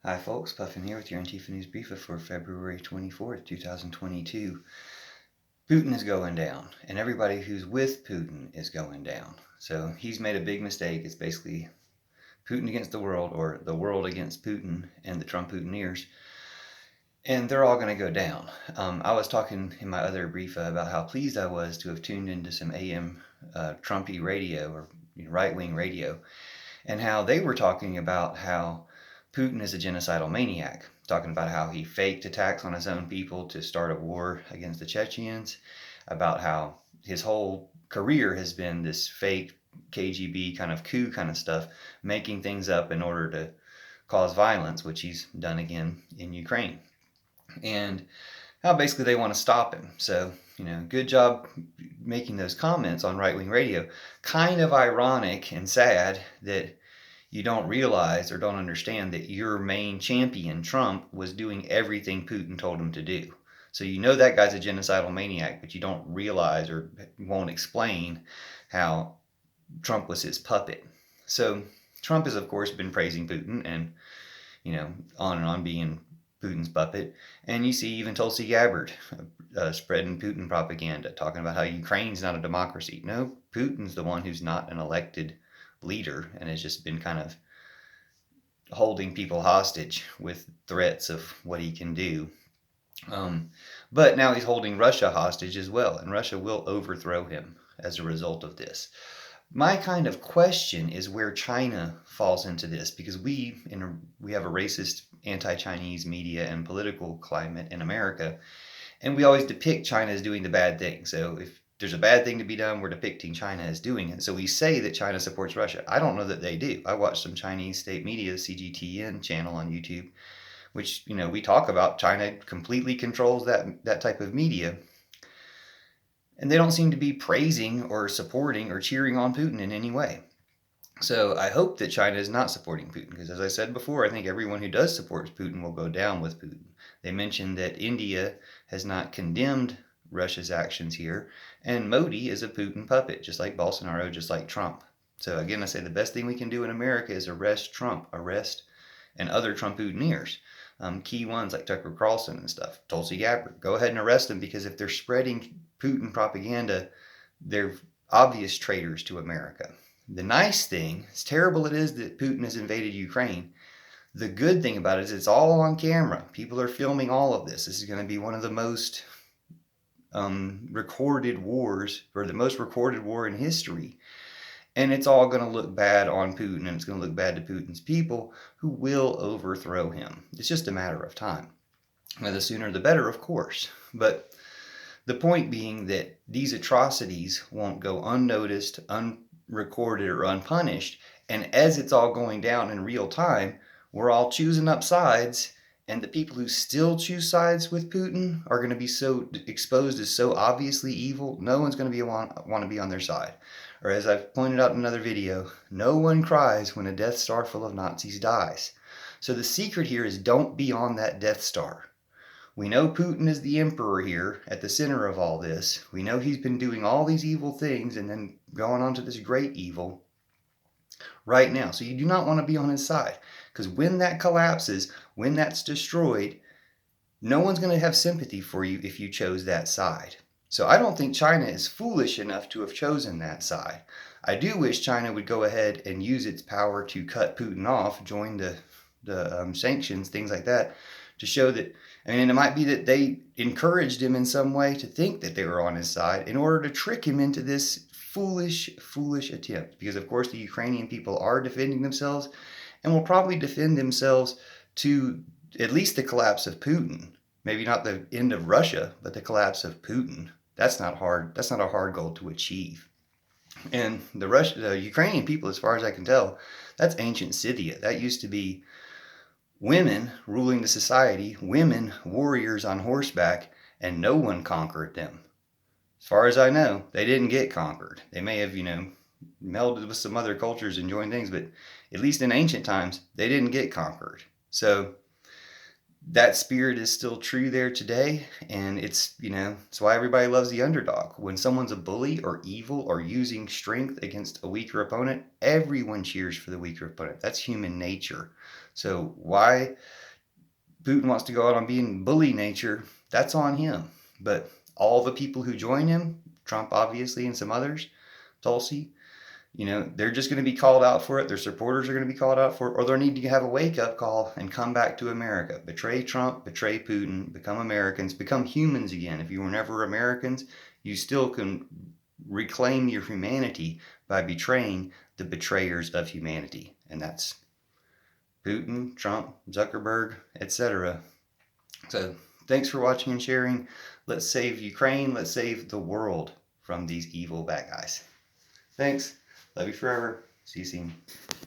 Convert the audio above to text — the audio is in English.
Hi folks, Puffin here with your Antifa News Briefa for February 24th, 2022. Putin is going down, and everybody who's with Putin is going down. So he's made a big mistake. It's basically Putin against the world, or the world against Putin and the Trump Putineers. And they're all going to go down. I was talking in my other Briefa about how pleased I was to have tuned into some AM Trumpy radio, or right-wing radio, and how they were talking about how Putin is a genocidal maniac, talking about how he faked attacks on his own people to start a war against the Chechens, about how his whole career has been this fake KGB kind of coup kind of stuff, making things up in order to cause violence, which he's done again in Ukraine. And how basically they want to stop him. So, good job making those comments on right-wing radio. Kind of ironic and sad that you don't realize or don't understand that your main champion, Trump, was doing everything Putin told him to do. So that guy's a genocidal maniac, but you don't realize or won't explain how Trump was his puppet. So Trump has, of course, been praising Putin and, on and on being Putin's puppet. And you see even Tulsi Gabbard spreading Putin propaganda, talking about how Ukraine's not a democracy. No, Putin's the one who's not an elected leader and has just been kind of holding people hostage with threats of what he can do. But now he's holding Russia hostage as well, and Russia will overthrow him as a result of this. My kind of question is where China falls into this, because we have a racist anti-Chinese media and political climate in America, and we always depict China as doing the bad thing. So if there's a bad thing to be done, we're depicting China as doing it. So we say that China supports Russia. I don't know that they do. I watched some Chinese state media, CGTN channel on YouTube, which, we talk about China completely controls that type of media. And they don't seem to be praising or supporting or cheering on Putin in any way. So I hope that China is not supporting Putin, because as I said before, I think everyone who does support Putin will go down with Putin. They mentioned that India has not condemned Russia's actions here, and Modi is a Putin puppet, just like Bolsonaro, just like Trump. So again, I say the best thing we can do in America is arrest Trump, and other Trump Putineers. Key ones like Tucker Carlson and stuff, Tulsi Gabbard. Go ahead and arrest them, because if they're spreading Putin propaganda, they're obvious traitors to America. The nice thing, as terrible it is that Putin has invaded Ukraine, the good thing about it is it's all on camera. People are filming all of this. This is going to be one of the most recorded wars, or the most recorded war in history. And it's all going to look bad on Putin, and it's going to look bad to Putin's people, who will overthrow him. It's just a matter of time. Now, the sooner the better, of course. But the point being that these atrocities won't go unnoticed, unrecorded, or unpunished. And as it's all going down in real time, we're all choosing up sides. And the people who still choose sides with Putin are going to be so exposed as so obviously evil, no one's going to want to be on their side. Or as I've pointed out in another video, no one cries when a Death Star full of Nazis dies. So the secret here is don't be on that Death Star. We know Putin is the emperor here at the center of all this. We know he's been doing all these evil things and then going on to this great evil right now. So you do not want to be on his side, because when that collapses, when that's destroyed, no one's going to have sympathy for you if you chose that side. So I don't think China is foolish enough to have chosen that side. I do wish China would go ahead and use its power to cut Putin off, join the sanctions, things like that, to show that, and it might be that they encouraged him in some way to think that they were on his side in order to trick him into this foolish attempt. Because, of course, the Ukrainian people are defending themselves and will probably defend themselves to at least the collapse of Putin. Maybe not the end of Russia, but the collapse of Putin. That's not hard. That's not a hard goal to achieve. And the Ukrainian people, as far as I can tell, that's ancient Scythia. That used to be women ruling the society, women warriors on horseback, and no one conquered them. As far as I know, they didn't get conquered. They may have, melded with some other cultures and joined things, but at least in ancient times, they didn't get conquered. So that spirit is still true there today, and it's why everybody loves the underdog. When someone's a bully or evil or using strength against a weaker opponent, everyone cheers for the weaker opponent. That's human nature. So why Putin wants to go out on being bully nature, that's on him. But all the people who join him, Trump obviously and some others, Tulsi, they're just going to be called out for it. Their supporters are going to be called out for it, or they'll need to have a wake-up call and come back to America. Betray Trump, betray Putin, become Americans, become humans again. If you were never Americans, you still can reclaim your humanity by betraying the betrayers of humanity. And that's Putin, Trump, Zuckerberg, etc. So thanks for watching and sharing. Let's save Ukraine. Let's save the world from these evil bad guys. Thanks. Love you forever. See you soon.